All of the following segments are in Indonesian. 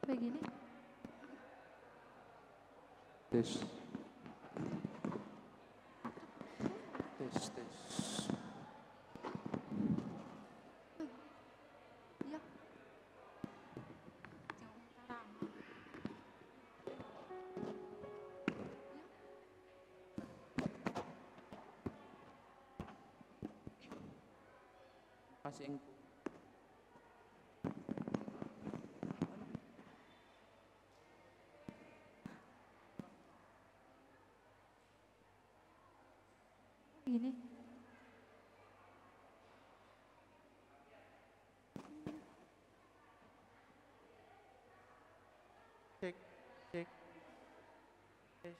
Kayak gini. Tes. Tes, tes. Iya. Kasih engkau. Gini. Cek, cek. Tes.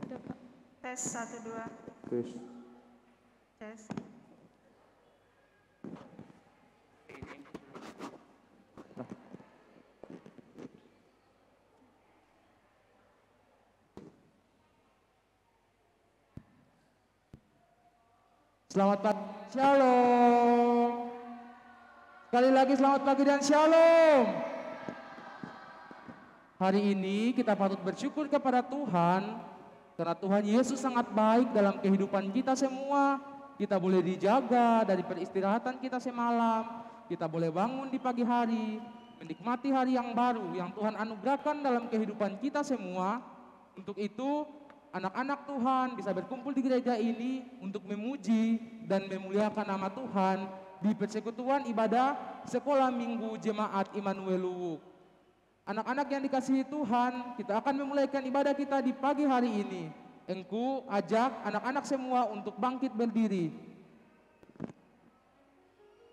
Udah, Pak. Tes 1 2. Tes. Tes. Selamat pagi, shalom. Sekali lagi selamat pagi dan shalom. Hari ini kita patut bersyukur kepada Tuhan karena Tuhan Yesus sangat baik dalam kehidupan kita semua. Kita boleh dijaga dari peristirahatan kita semalam. Kita boleh bangun di pagi hari, menikmati hari yang baru yang Tuhan anugerahkan dalam kehidupan kita semua. Untuk itu, anak-anak Tuhan bisa berkumpul di gereja ini untuk memuji dan memuliakan nama Tuhan di persekutuan ibadah Sekolah Minggu Jemaat Immanuel Luwuk. Anak-anak yang dikasihi Tuhan, kita akan memulaikan ibadah kita di pagi hari ini. Engku ajak anak-anak semua untuk bangkit berdiri.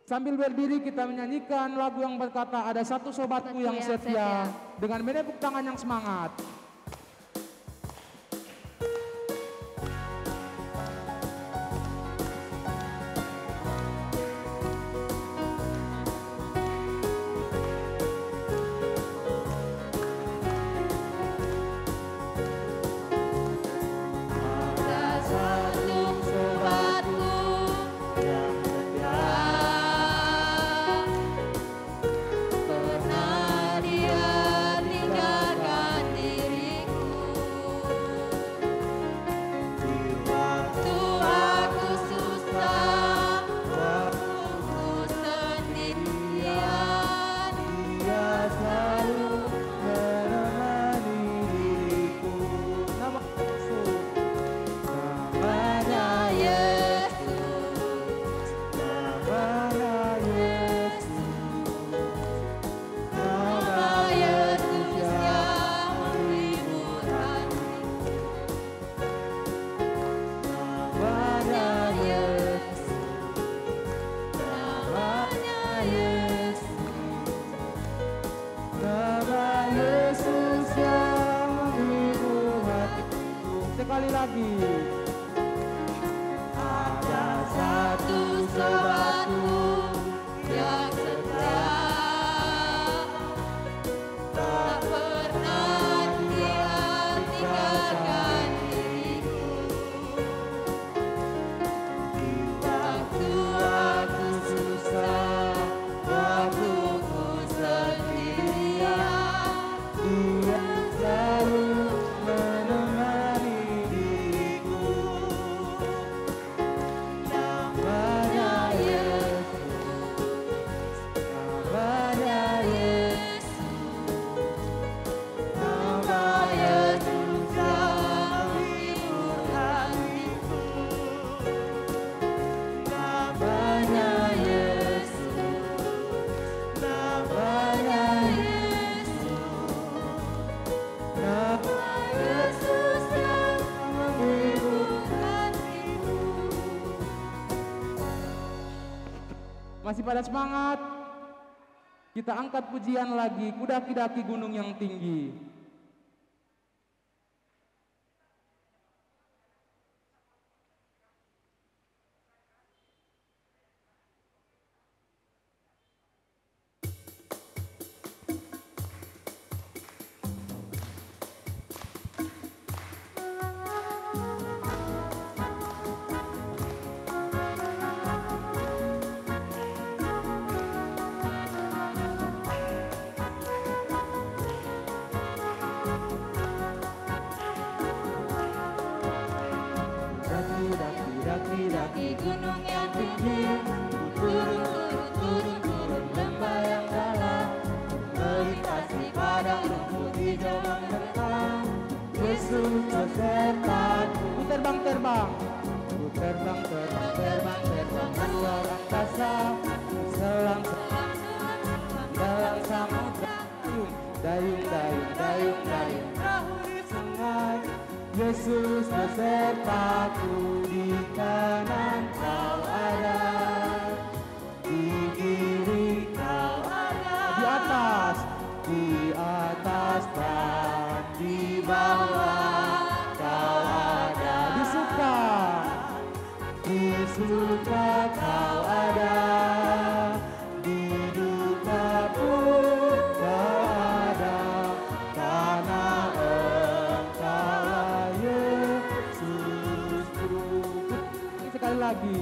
Sambil berdiri kita menyanyikan lagu yang berkata, ada satu sobatku yang setia, dengan menepuk tangan yang semangat. Sekali lagi. Ada satu sobatku yang setia, tak pernah dia tinggalkan diriku. Waktu aku susah, waktu ku sendirian, dia selalu menemani diriku. Namanya Yesus, namanya Yesus, nama Yesus yang menghibur hatiku. Namanya Yesus, namanya Yesus, nama Yesus yang menghibur hatiku. Masih pada semangat? Kita angkat pujian lagi, kudaki-daki gunung yang tinggi. terbang. Ku terbang, terbang, terbang, terbang luar angkasa. Selam dalam samudra. Dayung, dayung, dayung, dayung, perahu di sungai. Yesus besertaku, di kanan kau ada, di kiri kau ada, di atas dan di bawah kau ada, di suka kau ada, di duka pun kau ada, karena Engkaulah Yesusku. Sekali lagi.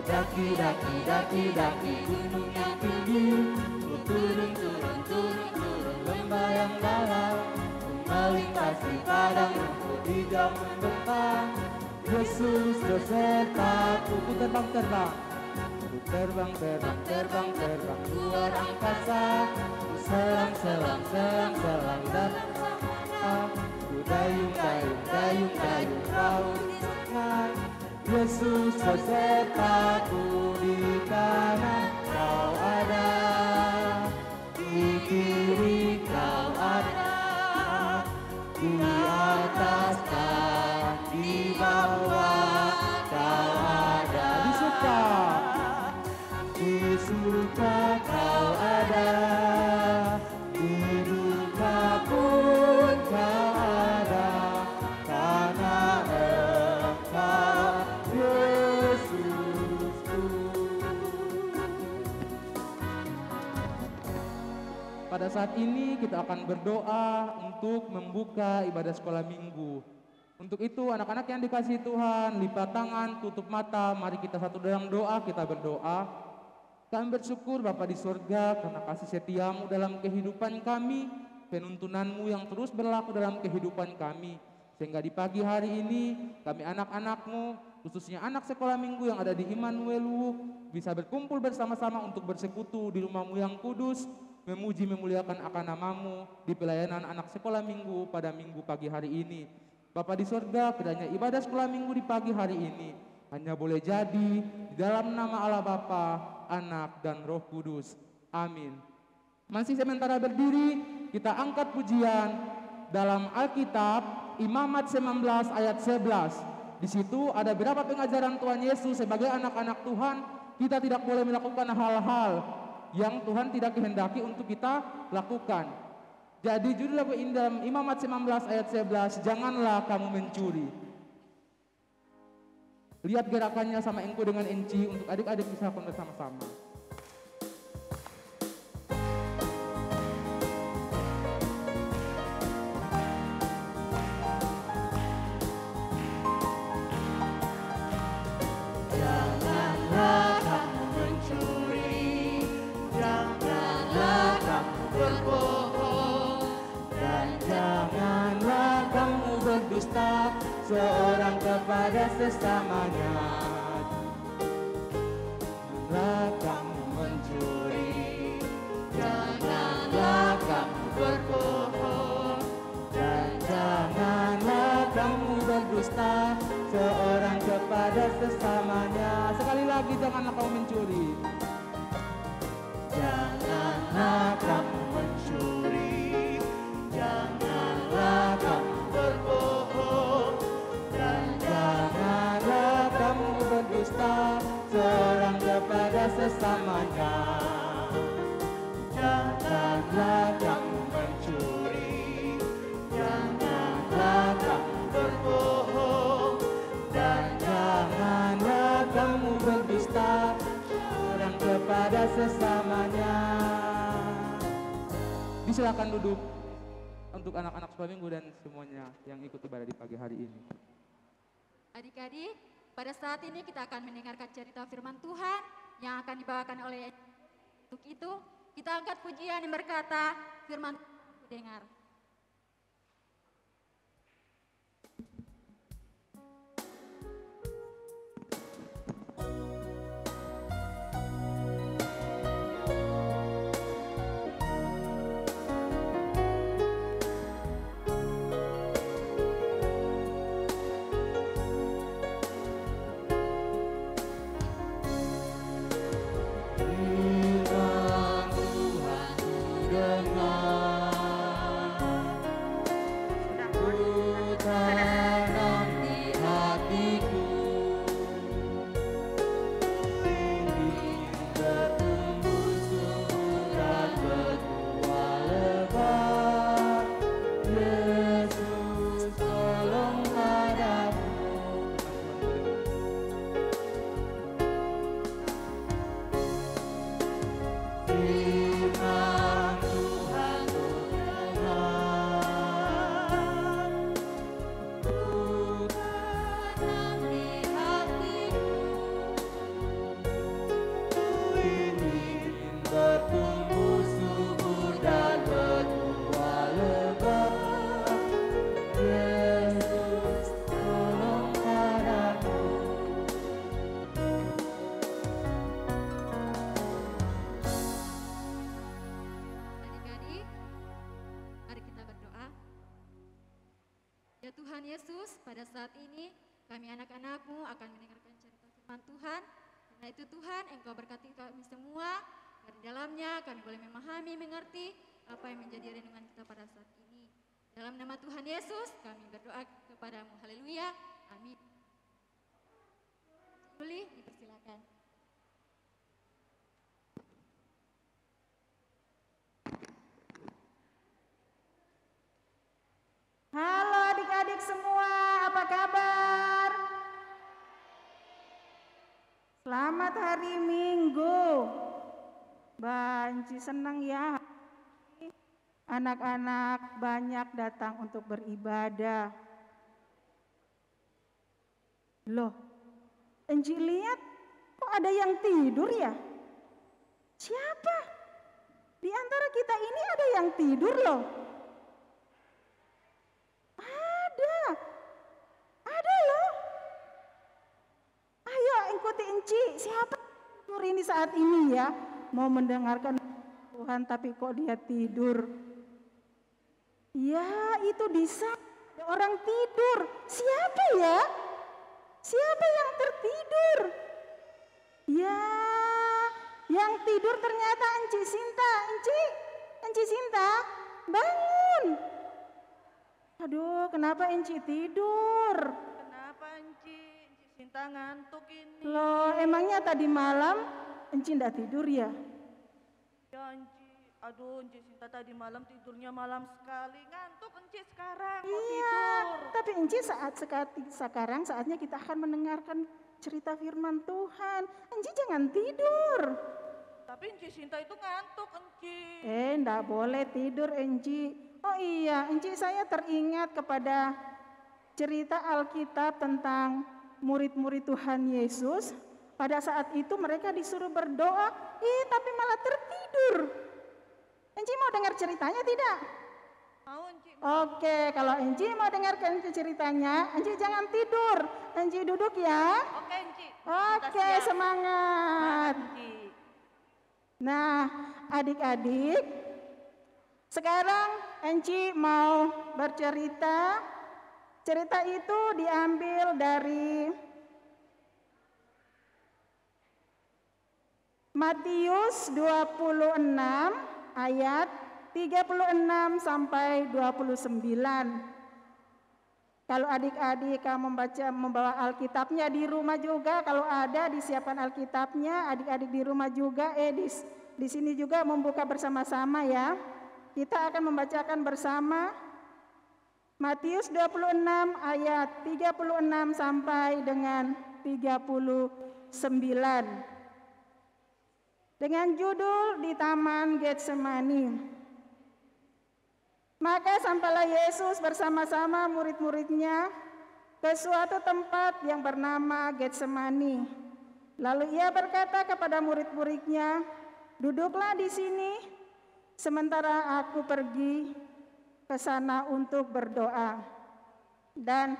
Daki, daki, daki, daki gunung yang tinggi, ku turun, turun, turun, turun lembah yang dalam, ku melintasi padang rumput hijau membentang. Yesus besertaku, ku terbang, terbang, ku terbang, terbang, terbang, terbang luar angkasa. Ku selang, selang, selang, selang dalam samudra. Ku dayung, dayung, dayung, dayung perahu di sungai. Yesus besertaku, di kanan kau ada, di kiri kau ada, di atas dan di bawah kau ada, di suka kau ada, di duka pun kau ada, karena Engkau Yesusku. Pada saat ini kita akan berdoa untuk membuka ibadah sekolah minggu. Untuk itu anak-anak yang dikasihi Tuhan, lipat tangan, tutup mata, mari kita satu dalam doa, kita berdoa. Kami bersyukur Bapa di surga karena kasih setiamu dalam kehidupan kami, penuntunanmu yang terus berlaku dalam kehidupan kami. Sehingga di pagi hari ini kami anak-anakmu, khususnya anak sekolah minggu yang ada di Immanuel Wu, bisa berkumpul bersama-sama untuk bersekutu di rumahmu yang kudus, memuji memuliakan akan namamu di pelayanan anak sekolah minggu pada minggu pagi hari ini. Bapa di surga, kiranya ibadah sekolah minggu di pagi hari ini hanya boleh jadi di dalam nama Allah Bapa, Anak, dan Roh Kudus. Amin. Masih sementara berdiri, kita angkat pujian dalam Alkitab, Imamat 19 ayat 11. Di situ ada beberapa pengajaran Tuhan Yesus sebagai anak-anak Tuhan. Kita tidak boleh melakukan hal-hal yang Tuhan tidak kehendaki untuk kita lakukan. Jadi judul lagu ini dalam Imamat 19 ayat 11, janganlah kamu mencuri. Lihat gerakannya sama engkau dengan enci untuk adik-adik bisa bersama-sama. Janganlah kamu mencuri, janganlah kamu berbohong, Dan janganlah kamu berdusta seorang kepada sesamanya. Janganlah kamu mencuri, janganlah kamu berbohong, dan janganlah kamu berdusta seorang kepada sesamanya. Sekali lagi, janganlah kamu mencuri. Janganlah kamu mencuri, janganlah kamu berbohong, dan janganlah kamu berdusta seorang kepada sesamanya. Janganlah kamu mencuri, janganlah kamu berbohong, dan janganlah kamu berdusta seorang kepada sesamanya. Silakan duduk untuk anak-anak sekolah minggu dan semuanya yang ikut ibadah di pagi hari ini. Adik-adik, pada saat ini kita akan mendengarkan cerita firman Tuhan yang akan dibawakan oleh. Untuk itu, kita angkat pujian yang berkata, firman Tuhan dengar. pada saat ini kami anak-anak-Mu akan mendengarkan cerita firman Tuhan. Karena itu Tuhan, Engkau berkati kami semua. Dari dalamnya kami boleh memahami, mengerti apa yang menjadi renungan kita pada saat ini. Dalam nama Tuhan Yesus kami berdoa kepada-Mu. Haleluya. Amin. Juli, dipersilakan. Halo adik-adik semua, apa kabar? Selamat hari Minggu. Banci senang ya, anak-anak banyak datang untuk beribadah. Loh, Enci lihat kok ada yang tidur ya? Siapa? Di antara kita ini ada yang tidur loh. Ada loh. Ayo ikuti Enci. Siapa tidur ini saat ini ya? Mau mendengarkan Tuhan tapi kok dia tidur? Ya itu bisa. Ada orang tidur. Siapa ya? Siapa yang tertidur? Ya, yang tidur ternyata Enci Sinta. Enci Sinta, bangun. Aduh, kenapa Enci tidur? Kenapa Enci? Enci Sinta ngantuk ini. Loh, emangnya tadi malam Enci ndak tidur ya? Ya Enci, aduh Enci Sinta tadi malam tidurnya malam sekali. Ngantuk Enci sekarang mau Iya, tidur. tapi Enci sekarang saatnya kita akan mendengarkan cerita firman Tuhan. Enci jangan tidur. Tapi Enci Sinta itu ngantuk Enci. Ndak boleh tidur Enci. Oh iya, Enci saya teringat kepada cerita Alkitab tentang murid-murid Tuhan Yesus. Pada saat itu mereka disuruh berdoa, tapi malah tertidur. Enci mau dengar ceritanya tidak? Mau Enci? Oke, kalau Enci mau dengarkan ceritanya, Enci jangan tidur. Enci duduk ya. Oke Enci. Oke, semangat. Enci. Nah, adik-adik, sekarang Enci mau bercerita. Cerita itu diambil dari Matius 26 ayat 36 sampai 29. Kalau adik-adik kamu membawa Alkitabnya di rumah juga, kalau ada disiapkan Alkitabnya, adik-adik di rumah juga, di sini juga membuka bersama-sama ya. Kita akan membacakan bersama Matius 26 ayat 36 sampai dengan 39. Dengan judul di Taman Getsemani. Maka sampailah Yesus bersama-sama murid-muridnya ke suatu tempat yang bernama Getsemani. Lalu ia berkata kepada murid-muridnya, "Duduklah di sini, sementara aku pergi ke sana untuk berdoa." Dan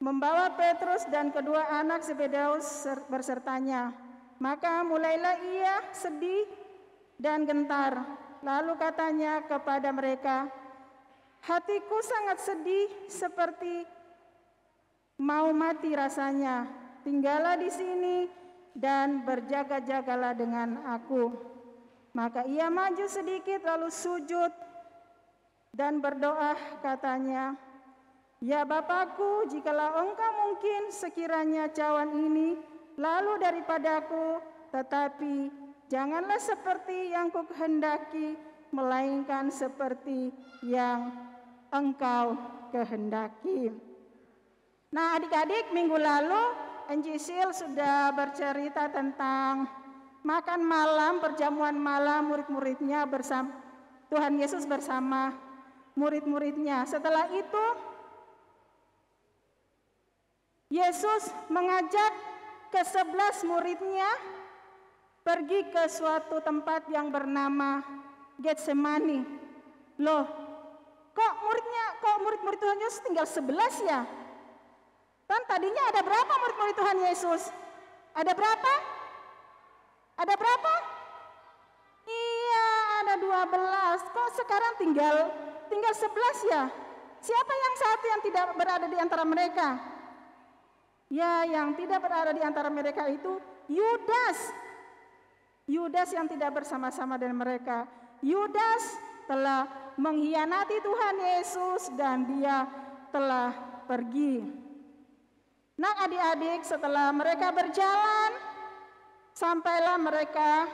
membawa Petrus dan kedua anak Zebedeus bersertanya. Maka mulailah ia sedih dan gentar. Lalu katanya kepada mereka, "Hatiku sangat sedih seperti mau mati rasanya. Tinggallah di sini dan berjaga-jagalah dengan aku." Maka ia maju sedikit lalu sujud dan berdoa katanya, "Ya Bapakku, jikalau Engkau mungkin sekiranya cawan ini lalu daripadaku, tetapi janganlah seperti yang kukehendaki, melainkan seperti yang Engkau kehendaki." Nah adik-adik, minggu lalu Enci Sil sudah bercerita tentang makan malam, perjamuan malam murid-muridnya bersama Tuhan Yesus bersama murid-muridnya. Setelah itu Yesus mengajak ke-11 muridnya pergi ke suatu tempat yang bernama Getsemani. Loh, kok murid-murid Tuhan Yesus tinggal 11 ya? Kan tadinya ada berapa murid-murid Tuhan Yesus? Ada berapa? Ada berapa? Iya, ada 12. Kok sekarang tinggal 11 ya? Siapa yang satu yang tidak berada di antara mereka? Ya, yang tidak berada di antara mereka itu Yudas. Yudas yang tidak bersama-sama dengan mereka. Yudas telah mengkhianati Tuhan Yesus dan dia telah pergi. Nah, adik-adik, setelah mereka berjalan, sampailah mereka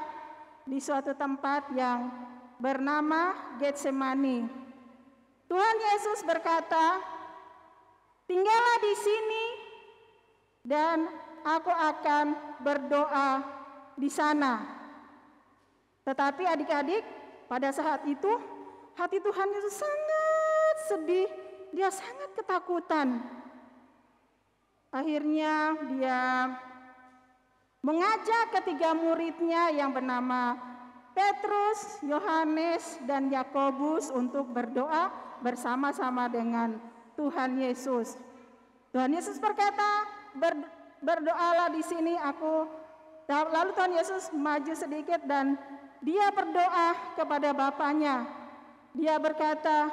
di suatu tempat yang bernama Getsemani. Tuhan Yesus berkata, "Tinggallah di sini dan aku akan berdoa di sana." Tetapi adik-adik, pada saat itu hati Tuhan Yesus sangat sedih, dia sangat ketakutan. Akhirnya dia mengajak ketiga muridnya yang bernama Petrus, Yohanes, dan Yakobus untuk berdoa bersama-sama dengan Tuhan Yesus. Tuhan Yesus berkata, berdoalah di sini aku. Lalu Tuhan Yesus maju sedikit dan dia berdoa kepada Bapaknya. Dia berkata,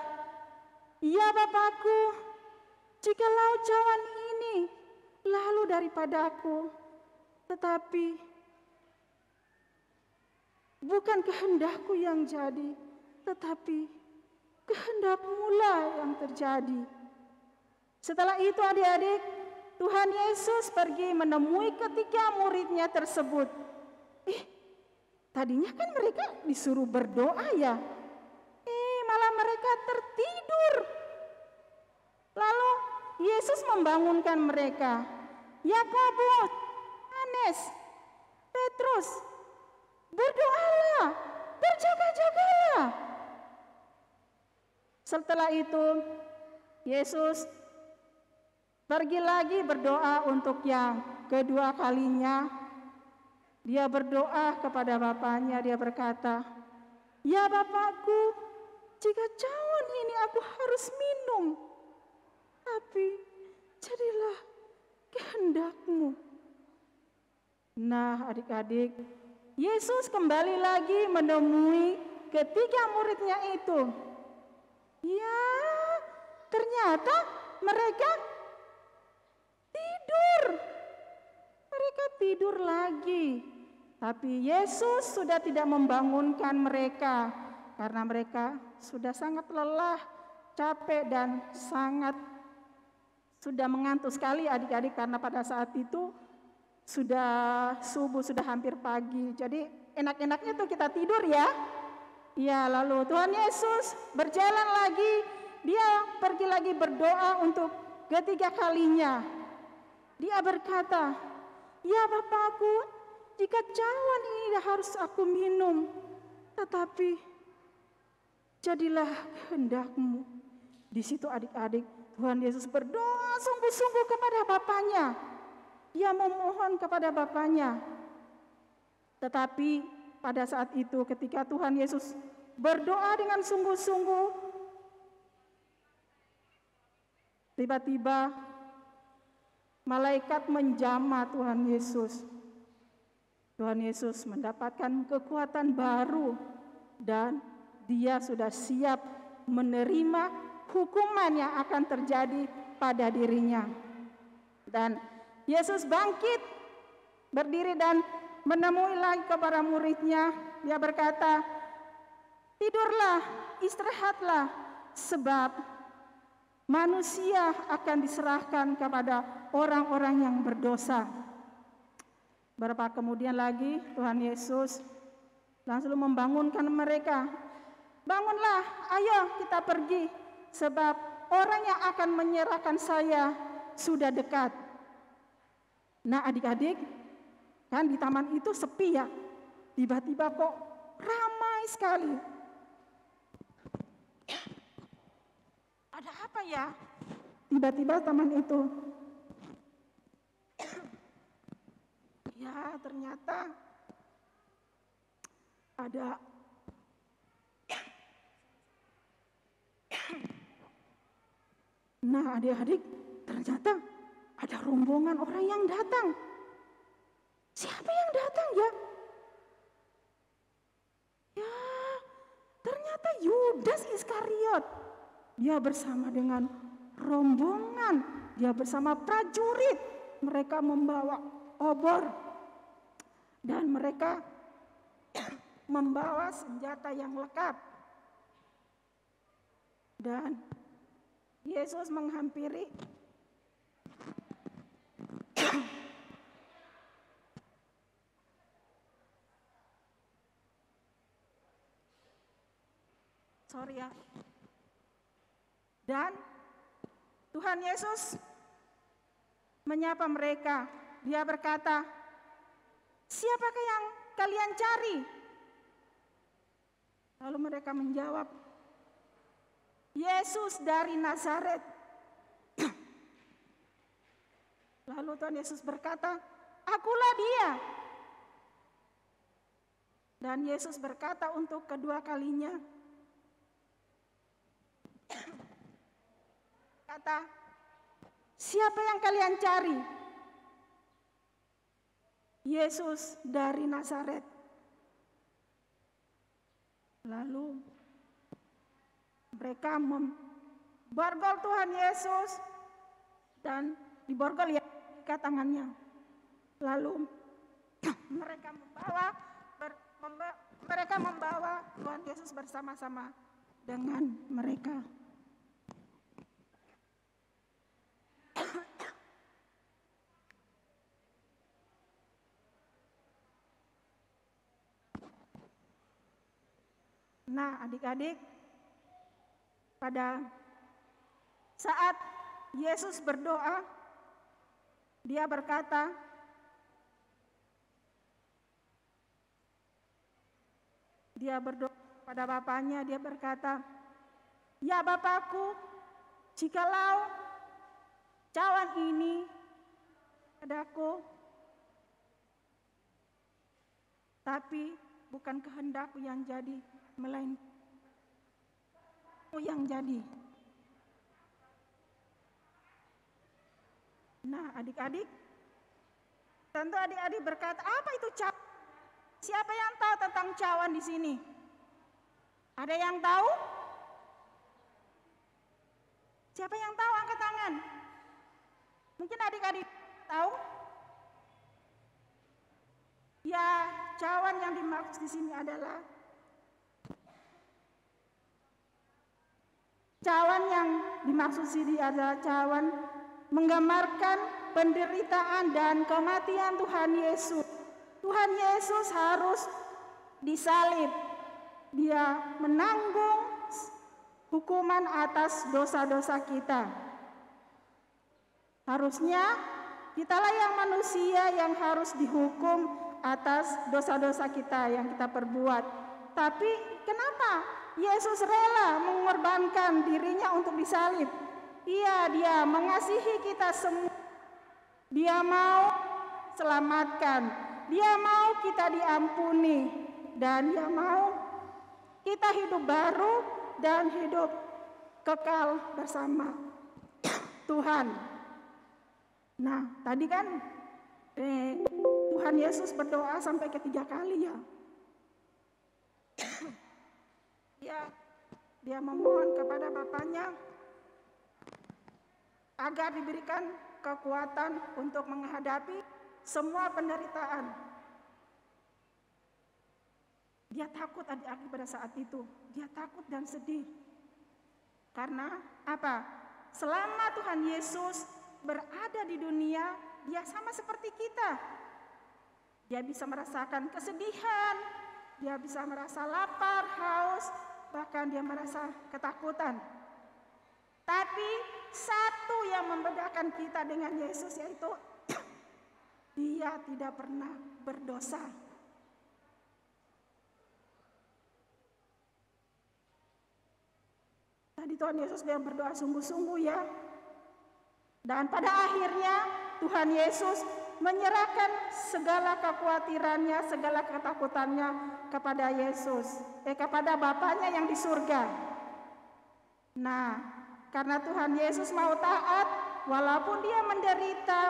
"Ya Bapakku, jikalau cawan ini lalu daripadaku, tetapi bukan kehendakku yang jadi, tetapi kehendak-Mu lah yang terjadi." Setelah itu adik-adik, Tuhan Yesus pergi menemui ketiga muridnya tersebut. Tadinya kan mereka disuruh berdoa ya. Malah mereka tertidur. Lalu Yesus membangunkan mereka. Yakobus, Yohanes, Petrus, berdoalah, berjaga-jagalah. Setelah itu Yesus pergi lagi berdoa untuk yang kedua kalinya. Dia berdoa kepada Bapaknya, dia berkata, "Ya Bapakku, jika cawan ini aku harus minum, tapi jadilah kehendak-Mu." Nah, adik-adik, Yesus kembali lagi menemui ketiga muridnya itu. Ya, ternyata mereka tidur. Mereka tidur lagi. Tapi Yesus sudah tidak membangunkan mereka karena mereka sudah sangat lelah, capek dan sudah mengantuk sekali adik-adik, karena pada saat itu sudah subuh, sudah hampir pagi. Jadi enak-enaknya tuh kita tidur ya. Ya, lalu Tuhan Yesus berjalan lagi, dia pergi lagi berdoa untuk ketiga kalinya. Dia berkata, "Ya Bapakku, jika cawan ini harus aku minum, tetapi jadilah kehendak-Mu." Di situ adik-adik, Tuhan Yesus berdoa sungguh-sungguh kepada Bapaknya. Dia memohon kepada Bapaknya. Tetapi pada saat itu ketika Tuhan Yesus berdoa dengan sungguh-sungguh, tiba-tiba malaikat menjamah Tuhan Yesus. Tuhan Yesus mendapatkan kekuatan baru dan dia sudah siap menerima hukuman yang akan terjadi pada dirinya. Dan Yesus bangkit, berdiri dan menemui lagi kepada muridnya. Dia berkata, "Tidurlah, istirahatlah, sebab manusia akan diserahkan kepada orang-orang yang berdosa." Berapa kemudian lagi Tuhan Yesus langsung membangunkan mereka. "Bangunlah, ayo kita pergi, sebab orang yang akan menyerahkan saya sudah dekat." Nah adik-adik, kan di taman itu sepi ya. Tiba-tiba kok ramai sekali. Ada apa ya? Tiba-tiba taman itu. Ya, ternyata ada Nah, adik-adik, ternyata ada rombongan orang yang datang. Siapa yang datang ya? Ya, ternyata Yudas Iskariot. dia bersama dengan rombongan, dia bersama prajurit, mereka membawa obor dan mereka membawa senjata yang lengkap. Dan Yesus menghampiri Dan Tuhan Yesus menyapa mereka. Dia berkata, "Siapakah yang kalian cari?" Lalu mereka menjawab, "Yesus dari Nazaret." Lalu Tuhan Yesus berkata, "Akulah dia." Dan Yesus berkata untuk kedua kalinya, kata, "Siapa yang kalian cari?" "Yesus dari Nazaret." Lalu mereka memborgol Tuhan Yesus dan diborgol ya ikat tangannya. Lalu mereka membawa Tuhan Yesus bersama-sama dengan mereka. Nah, adik-adik, pada saat Yesus berdoa, dia berkata, dia berdoa pada Bapaknya, dia berkata, "Ya Bapakku, jikalau cawan ini padaku, tapi bukan kehendakku yang jadi, melainkan yang jadi." Nah, adik-adik, tentu adik-adik berkata, "Apa itu cawan?" Siapa yang tahu tentang cawan di sini? Ada yang tahu? Siapa yang tahu? Angkat tangan. Mungkin adik-adik tahu? Ya, cawan yang dimaksud di sini adalah cawan menggambarkan penderitaan dan kematian Tuhan Yesus. Tuhan Yesus harus disalib. Dia menanggung hukuman atas dosa-dosa kita. Harusnya kitalah yang manusia yang harus dihukum atas dosa-dosa kita yang kita perbuat. Tapi kenapa Yesus rela mengorbankan dirinya untuk disalib? Iya, dia mengasihi kita semua. Dia mau selamatkan. Dia mau kita diampuni. Dan dia mau kita hidup baru dan hidup kekal bersama Tuhan. Nah, tadi kan Tuhan Yesus berdoa sampai ketiga kali ya. Dia memohon kepada Bapaknya agar diberikan kekuatan untuk menghadapi semua penderitaan. Dia takut adik-adik pada saat itu. Dia takut dan sedih. Karena apa? Selama Tuhan Yesus berada di dunia, dia sama seperti kita. Dia bisa merasakan kesedihan, dia bisa merasa lapar, haus, bahkan dia merasa ketakutan. Tapi satu yang membedakan kita dengan Yesus yaitu dia tidak pernah berdosa. Tadi Tuhan Yesus dia berdoa sungguh-sungguh ya. Dan pada akhirnya Tuhan Yesus menyerahkan segala kekhawatirannya, segala ketakutannya kepada kepada Bapaknya yang di surga. Nah, karena Tuhan Yesus mau taat, walaupun dia menderita,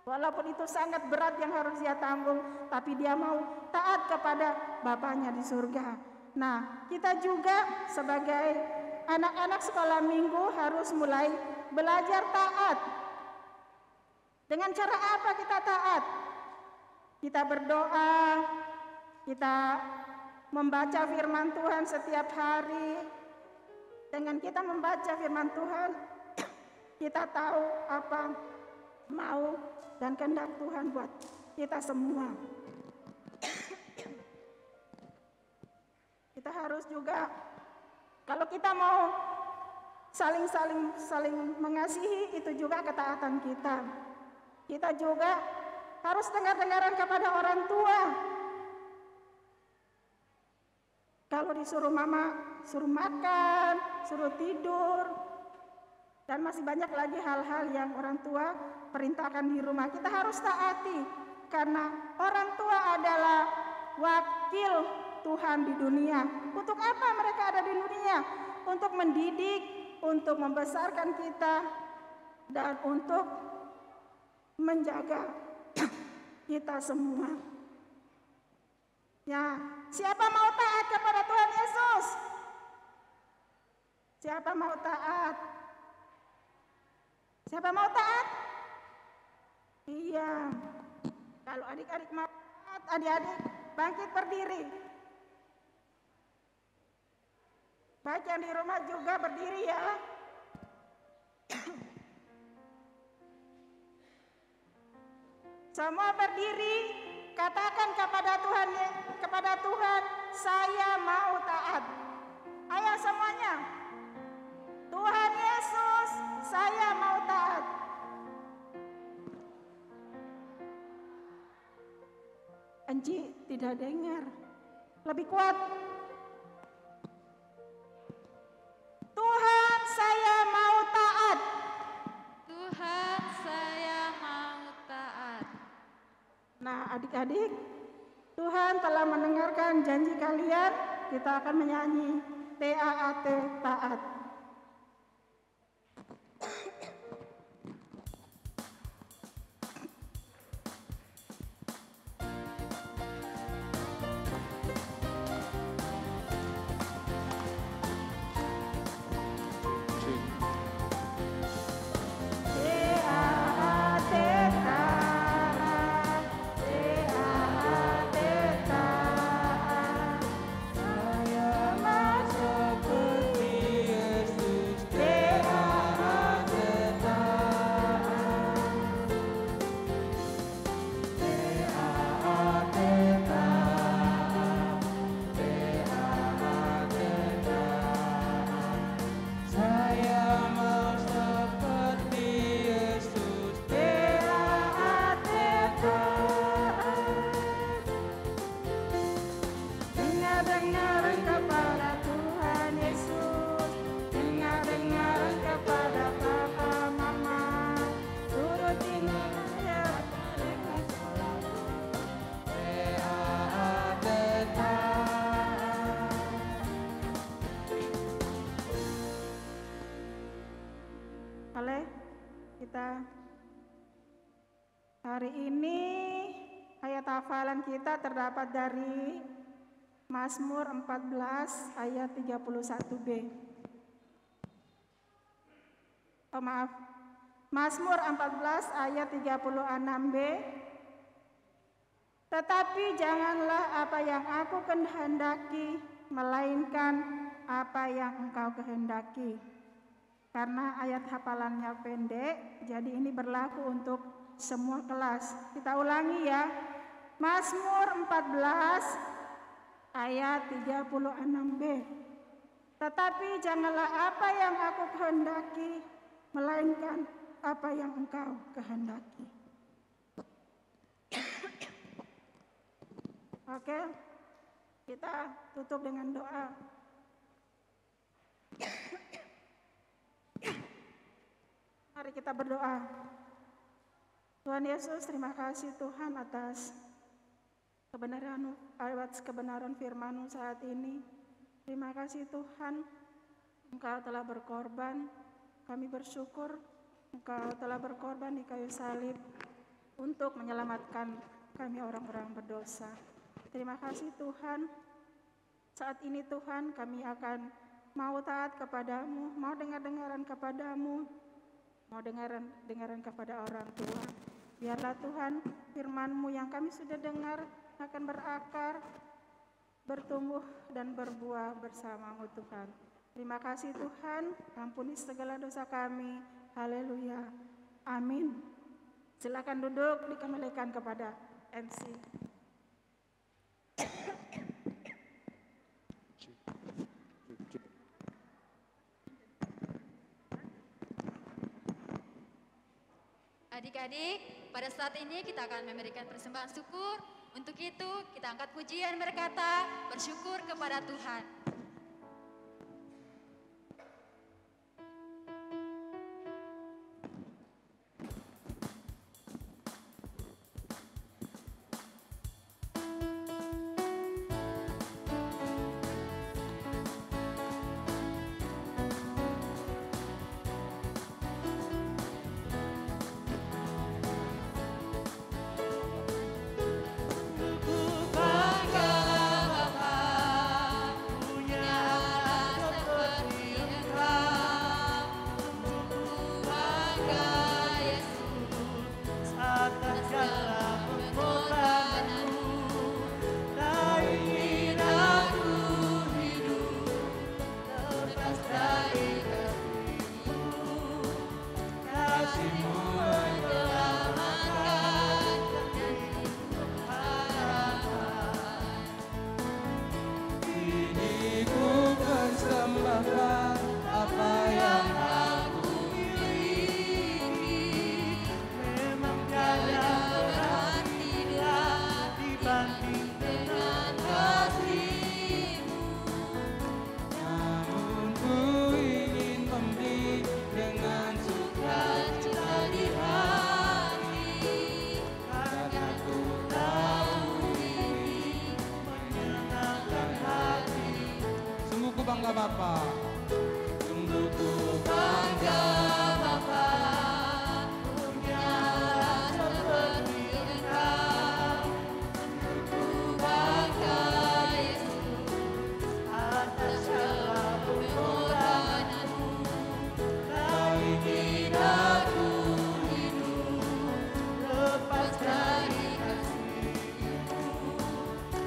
walaupun itu sangat berat yang harus dia tanggung, tapi dia mau taat kepada Bapaknya di surga. Nah, kita juga sebagai anak-anak sekolah minggu harus mulai belajar taat. Dengan cara apa kita taat? Kita berdoa, kita membaca firman Tuhan setiap hari. Dengan kita membaca firman Tuhan, kita tahu apa mau dan kehendak Tuhan buat kita semua. Kita harus juga, kalau kita mau saling mengasihi, itu juga ketaatan kita. Kita juga harus dengar-dengaran kepada orang tua. Kalau disuruh mama, suruh makan, suruh tidur, dan masih banyak lagi hal-hal yang orang tua perintahkan di rumah, kita harus taati. Karena orang tua adalah wakil Tuhan di dunia. Untuk apa mereka ada di dunia? Untuk mendidik, untuk membesarkan kita, dan untuk menjaga kita semua. Ya, siapa mau taat kepada Tuhan Yesus? Siapa mau taat? Siapa mau taat? Iya. Kalau adik-adik mau taat, adik-adik bangkit berdiri. Baik yang di rumah juga berdiri ya. Semua berdiri, katakan kepada Tuhan, saya mau taat. Ayo semuanya. Tuhan Yesus, saya mau taat. Enci tidak dengar. Lebih kuat. Tuhan, saya mau taat. Tuhan, saya mau taat. Nah, adik-adik, Tuhan telah mendengarkan janji kalian. Kita akan menyanyi TAAT, taat. Kita hari ini ayat hafalan kita terdapat dari Mazmur 14 ayat 31b. Mazmur 14 ayat 36b. Tetapi janganlah apa yang aku kehendaki, melainkan apa yang engkau kehendaki. Karena ayat hafalannya pendek, jadi ini berlaku untuk semua kelas. Kita ulangi ya. Mazmur 14 ayat 36b. Tetapi janganlah apa yang aku kehendaki, melainkan apa yang engkau kehendaki. Oke, kita tutup dengan doa. Mari kita berdoa. Tuhan Yesus, terima kasih Tuhan atas kebenaran firman-Mu saat ini. Terima kasih Tuhan, Engkau telah berkorban. Kami bersyukur Engkau telah berkorban di kayu salib untuk menyelamatkan kami orang-orang berdosa. Terima kasih Tuhan. Saat ini Tuhan, kami akan mau taat kepadamu, mau dengar-dengaran kepadamu, mau dengaran kepada orang tua. Biarlah Tuhan firman-Mu yang kami sudah dengar akan berakar, bertumbuh dan berbuah bersama-Mu Tuhan. Terima kasih Tuhan, ampuni segala dosa kami. Haleluya. Amin. Silakan duduk, dikembalikan kepada MC. Adik-adik, pada saat ini kita akan memberikan persembahan syukur. Untuk itu, kita angkat pujian berkata, bersyukur kepada Tuhan. Bangga Bapa, sungguh ku bangga Bapa, punyalah seperti Engkau. Sungguh ku bangga Yesus, atas segala pengorbananmu. Kau ingin aku hidup lepas dari kasih-Mu, kasih-Mu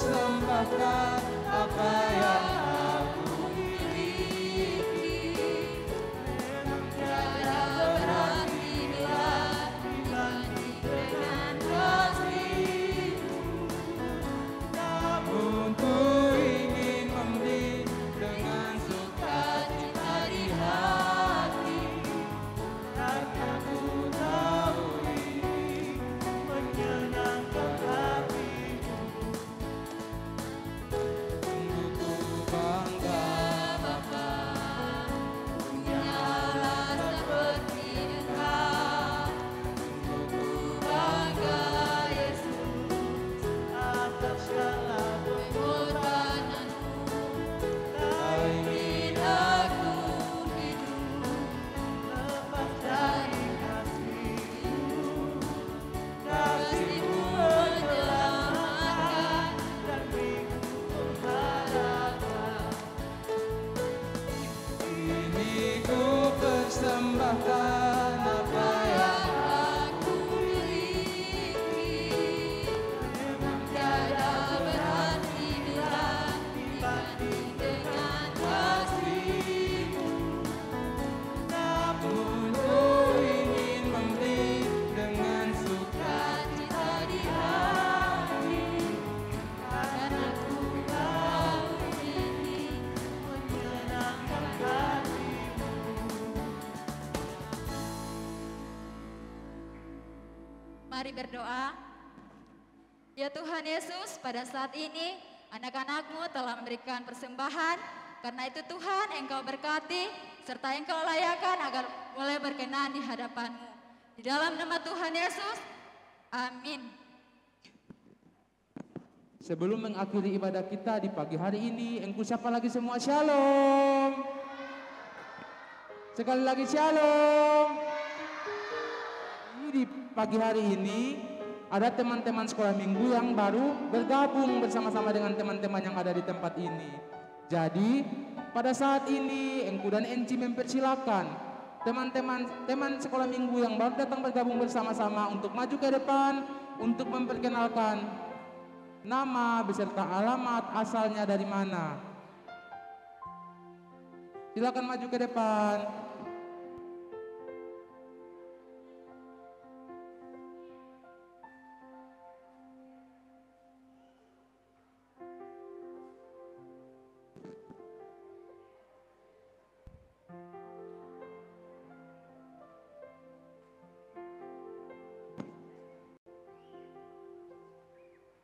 menyelamatkan. Apa yang aku miliki, memang tiada berarti bila dibanding dengan kasih-Mu. Namun ku ingin memberi dengan sukacita di hati, karena ku tahu ini menyenangkan hati. Persembahkan apa yang aku miliki, memang tiada berarti bila dibanding dengan kasih-Mu. Namun ku ingin memberi dengan sukacita di hati, karena ku tahu ini menyenangkan hati. Mari berdoa. Ya Tuhan Yesus, pada saat ini anak-anak-Mu telah memberikan persembahan. Karena itu Tuhan, Engkau berkati serta Engkau layakan agar boleh berkenan di hadapan-Mu. Di dalam nama Tuhan Yesus, amin. Sebelum mengakhiri ibadah kita di pagi hari ini, engkau sapa lagi semua shalom. Sekali lagi shalom. di pagi hari ini ada teman-teman sekolah minggu yang baru bergabung bersama-sama dengan teman-teman yang ada di tempat ini. Jadi pada saat ini Engku dan Enci mempersilakan teman-teman sekolah minggu yang baru datang bergabung bersama-sama untuk maju ke depan untuk memperkenalkan nama beserta alamat asalnya dari mana. Silakan maju ke depan.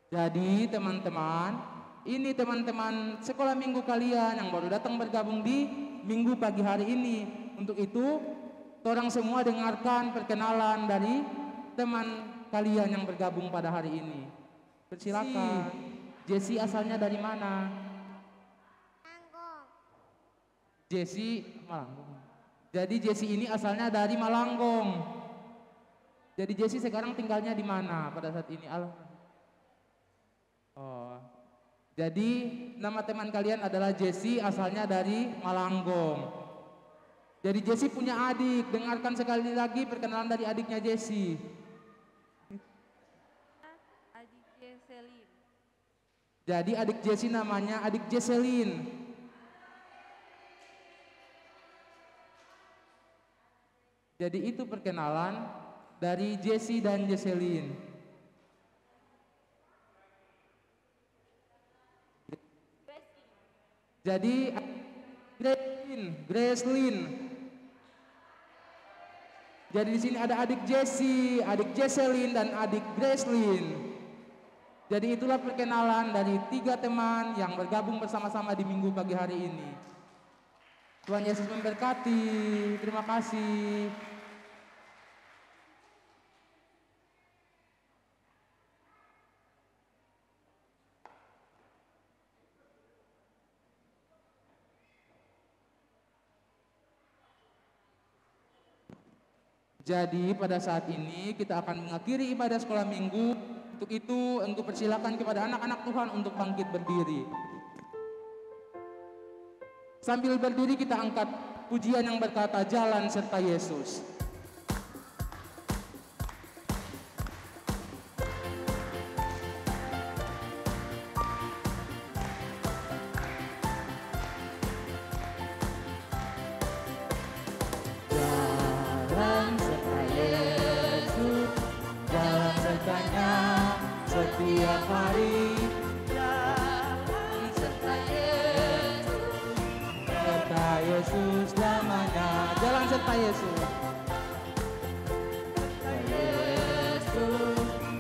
Jadi teman-teman, ini teman-teman sekolah minggu kalian yang baru datang bergabung di minggu pagi hari ini. Untuk itu, orang semua dengarkan perkenalan dari teman kalian yang bergabung pada hari ini. Persilakan. Jesse asalnya dari mana? Malanggong. Jesse Malanggong. Jadi Jesse ini asalnya dari Malanggong. Jadi Jesse sekarang tinggalnya di mana pada saat ini? Oh, jadi nama teman kalian adalah Jesse, asalnya dari Malanggong. Jadi Jesse punya adik, dengarkan sekali lagi perkenalan dari adiknya Jesse. Adik Jesselin. Jadi adik Jesse namanya adik Jesselin. Jadi itu perkenalan dari Jesse dan Jesselin. Jadi Gracelyn. Jadi di sini ada adik Jesse, adik Jesselyn dan adik Gracelyn. Jadi itulah perkenalan dari 3 teman yang bergabung bersama-sama di minggu pagi hari ini. Tuhan Yesus memberkati. Terima kasih. Jadi pada saat ini kita akan mengakhiri ibadah sekolah minggu. Untuk itu engkau persilakan kepada anak-anak Tuhan untuk bangkit berdiri. Sambil berdiri kita angkat pujian yang berkata jalan serta Yesus. Setiap hari jalan serta Yesus lamanya. Jalan serta Yesus.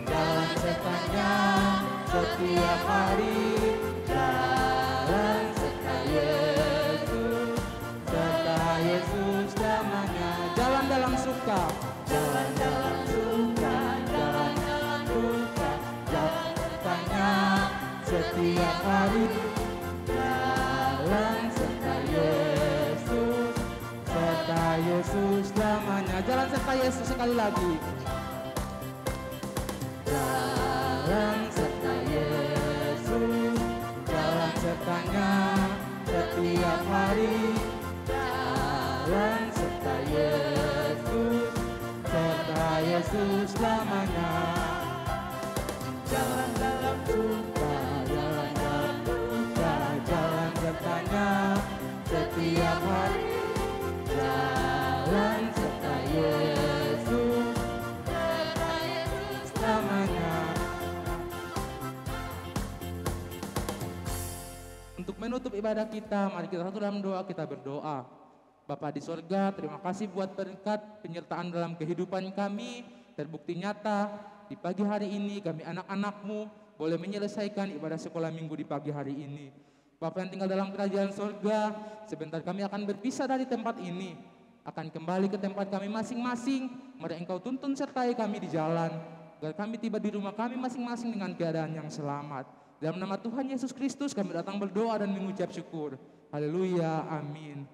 Jalan sertanya setiap hari. Jalan serta Yesus lamanya. Jalan dalam suka. Jalan dalam suka. Jalan dalam duka. Jalan sertanya setiap hari. Jalan serta Yesus lamanya. Jalan serta Yesus sekali lagi. Jalan serta Yesus, jalan sertanya setiap hari. Jalan serta Yesus lamanya. Jalan dalam suka, jalan dalam duka, jalan sertanya setiap hari. Jalan serta Yesus namanya. Untuk menutup ibadah kita, mari kita satu dalam doa, kita berdoa. Bapa di sorga, terima kasih buat berkat penyertaan dalam kehidupan kami. Terbukti nyata di pagi hari ini kami anak-anak-Mu boleh menyelesaikan ibadah sekolah minggu di pagi hari ini. Bapa yang tinggal dalam kerajaan sorga, sebentar kami akan berpisah dari tempat ini, akan kembali ke tempat kami masing-masing. Mari Engkau tuntun sertai kami di jalan, agar kami tiba di rumah kami masing-masing dengan keadaan yang selamat. Dalam nama Tuhan Yesus Kristus kami datang berdoa dan mengucap syukur. Haleluya, amin.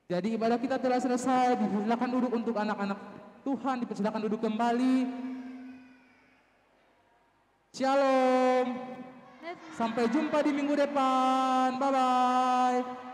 Jadi ibadah kita telah selesai, silakan duduk untuk anak-anak Tuhan. Dipersilakan duduk kembali. Shalom. Sampai jumpa di minggu depan. Bye-bye.